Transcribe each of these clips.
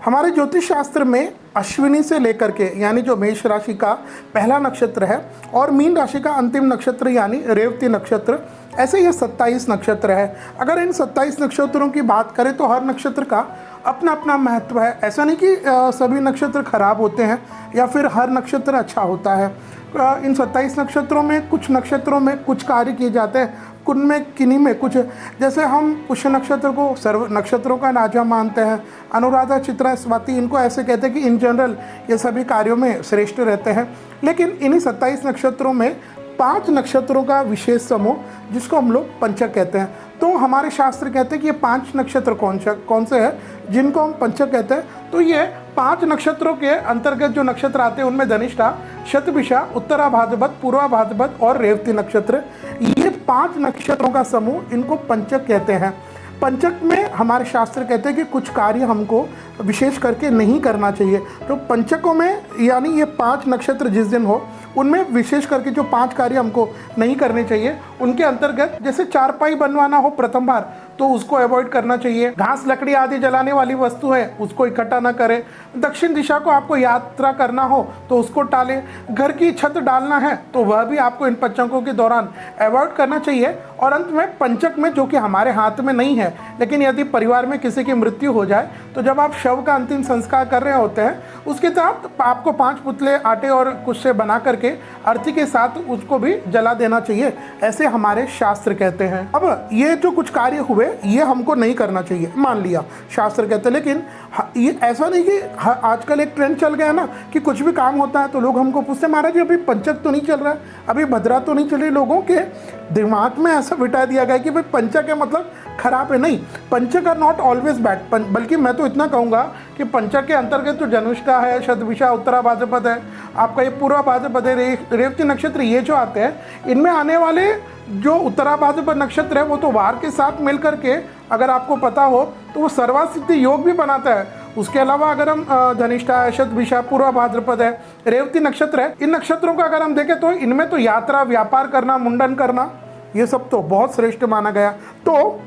हमारे ज्योतिष शास्त्र में अश्विनी से लेकर के यानी जो मेष राशि का पहला नक्षत्र है और मीन राशि का अंतिम नक्षत्र यानी रेवती नक्षत्र, ऐसे ये 27 नक्षत्र है। अगर इन 27 नक्षत्रों की बात करें तो हर नक्षत्र का अपना अपना महत्व है। ऐसा नहीं कि सभी नक्षत्र खराब होते हैं या फिर हर नक्षत्र अच्छा होता है। इन 27 नक्षत्रों में कुछ नक्षत्रों में कुछ कार्य किए जाते हैं, उनमें किन्हीं में कुछ, जैसे हम पुष्य नक्षत्र को सर्व नक्षत्रों का राजा मानते हैं। अनुराधा, चित्रा, स्वाति, इनको ऐसे कहते हैं कि इन जनरल ये सभी कार्यों में श्रेष्ठ रहते हैं। लेकिन इन्हीं 27 नक्षत्रों में 5 नक्षत्रों का विशेष समूह जिसको हम लोग पंचक कहते हैं। तो हमारे शास्त्र कहते हैं कि ये 5 नक्षत्र कौन से हैं जिनको हम पंचक कहते हैं। तो ये 5 नक्षत्रों के अंतर्गत जो नक्षत्र आते हैं उनमें धनिष्ठा, शतभिषा, उत्तरा भाद्रपद, पूर्वा भाद्रपद और रेवती नक्षत्र, ये 5 नक्षत्रों का समूह इनको पंचक कहते हैं। पंचक में हमारे शास्त्र कहते हैं कि कुछ कार्य हमको विशेष करके नहीं करना चाहिए। तो पंचकों में यानी ये 5 नक्षत्र जिस दिन हो उनमें विशेष करके जो 5 कार्य हमको नहीं करने चाहिए, उनके अंतर्गत जैसे चारपाई बनवाना हो प्रथम बार तो उसको अवॉइड करना चाहिए। घास, लकड़ी आदि जलाने वाली वस्तु है उसको इकट्ठा ना करें। दक्षिण दिशा को आपको यात्रा करना हो तो उसको टालें। घर की छत डालना है तो वह भी आपको इन पंचकों के दौरान अवॉइड करना चाहिए। और अंत में पंचक में, जो कि हमारे हाथ में नहीं है, लेकिन यदि परिवार में किसी की मृत्यु हो जाए तो जब आप शव का अंतिम संस्कार कर रहे होते हैं उसके तहत आपको 5 पुतले आटे और कुछ से बना करके अर्थी के साथ उसको भी जला देना चाहिए, ऐसे हमारे शास्त्र कहते हैं। अब ये जो कुछ कार्य हुए ये हमको नहीं करना चाहिए, मान लिया शास्त्र कहते हैं। लेकिन ये ऐसा नहीं कि आजकल एक ट्रेंड चल गया ना कि कुछ भी काम होता है तो लोग हमको पूछते महाराज जी अभी पंचक तो नहीं चल रहा है, अभी भद्रा तो नहीं चली। लोगों के दिमाग में ऐसा बिठा दिया गया कि भाई पंचक है मतलब खराब है। नहीं, पंचक आर नॉट ऑलवेज बैड, बल्कि मैं तो इतना कहूँगा कि पंचक के अंतर्गत जो जनुष्ठा है, शतभिषा, उत्तरा भाद्रपद है, आपका ये पूर्वा भाद्रपद है, रेवती नक्षत्र, ये जो आते हैं इनमें आने वाले जो उत्तरा भाद्रपद नक्षत्र है वो तो वार के साथ मिल करके, अगर आपको पता हो तो वो सर्वासिद्धि योग भी बनाता है। उसके अलावा अगर हम धनिष्ठा है, शतभिषा, पूर्वा भाद्रपद है, रेवती नक्षत्र है, इन नक्षत्रों का अगर हम देखें तो इनमें तो यात्रा, व्यापार करना, मुंडन करना, ये सब तो बहुत श्रेष्ठ माना गया। तो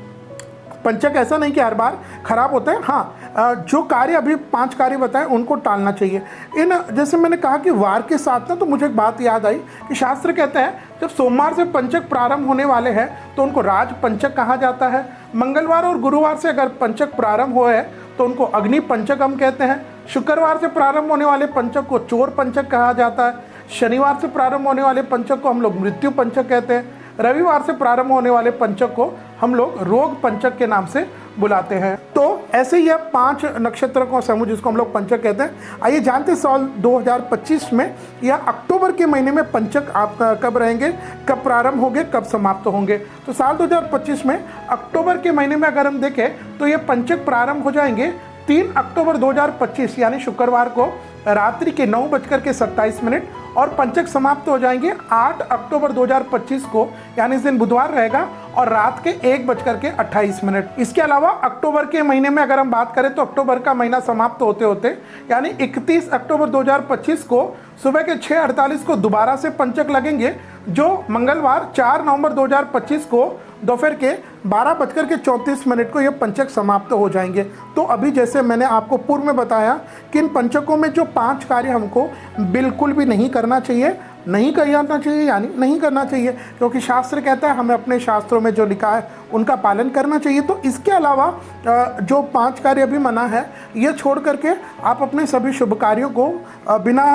पंचक ऐसा नहीं कि हर बार खराब होते हैं। हाँ, जो कार्य अभी 5 कार्य बताए उनको टालना चाहिए। इन जैसे मैंने कहा कि वार के साथ ना, तो मुझे एक बात याद आई कि शास्त्र कहते हैं जब सोमवार से पंचक प्रारंभ होने वाले हैं तो उनको राज पंचक कहा जाता है। मंगलवार और गुरुवार से अगर पंचक प्रारंभ हुए हैं तो उनको अग्नि पंचक हम कहते हैं। शुक्रवार से प्रारंभ होने वाले पंचक को चोर पंचक कहा जाता है। शनिवार से प्रारंभ होने वाले पंचक को हम लोग मृत्यु पंचक कहते हैं। रविवार से प्रारंभ होने वाले पंचक को हम लोग रोग पंचक के नाम से बुलाते हैं। तो ऐसे ही 5 नक्षत्र का समूह जिसको हम लोग पंचक कहते हैं। आइए जानते हैं साल 2025 में या अक्टूबर के महीने में पंचक आप कब रहेंगे, कब प्रारंभ होंगे, कब समाप्त होंगे। तो साल 2025 में अक्टूबर के महीने में अगर हम देखें तो ये पंचक प्रारंभ हो जाएंगे 3 अक्टूबर 2025 यानी शुक्रवार को रात्रि के 9:27 और पंचक समाप्त हो जाएंगे 8 अक्टूबर 2025 को, यानी इस दिन बुधवार रहेगा और रात के 1:28। इसके अलावा अक्टूबर के महीने में अगर हम बात करें तो अक्टूबर का महीना समाप्त होते होते यानी 31 अक्टूबर 2025 को सुबह के 6:48 को दोबारा से पंचक लगेंगे, जो मंगलवार 4 नवंबर 2025 को दोपहर के 12:34 को ये पंचक समाप्त हो जाएंगे। तो अभी जैसे मैंने आपको पूर्व में बताया कि इन पंचकों में जो 5 कार्य हमको बिल्कुल भी नहीं करना चाहिए, नहीं करना चाहिए यानी नहीं करना चाहिए, क्योंकि शास्त्र कहता है हमें अपने शास्त्रों में जो लिखा है उनका पालन करना चाहिए। तो इसके अलावा जो 5 कार्य अभी मना है ये छोड़ करके आप अपने सभी शुभ कार्यों को बिना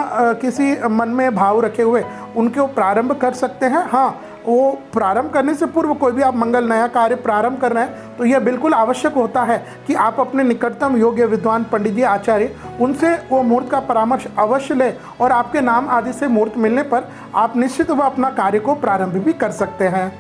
किसी मन में भाव रखे हुए उनको प्रारंभ कर सकते हैं। हाँ, वो प्रारंभ करने से पूर्व कोई भी आप मंगल नया कार्य प्रारंभ कर रहे हैं तो यह बिल्कुल आवश्यक होता है कि आप अपने निकटतम योग्य विद्वान पंडित जी, आचार्य, उनसे वो मुहूर्त का परामर्श अवश्य लें और आपके नाम आदि से मुहूर्त मिलने पर आप निश्चित वह अपना कार्य को प्रारंभ भी कर सकते हैं।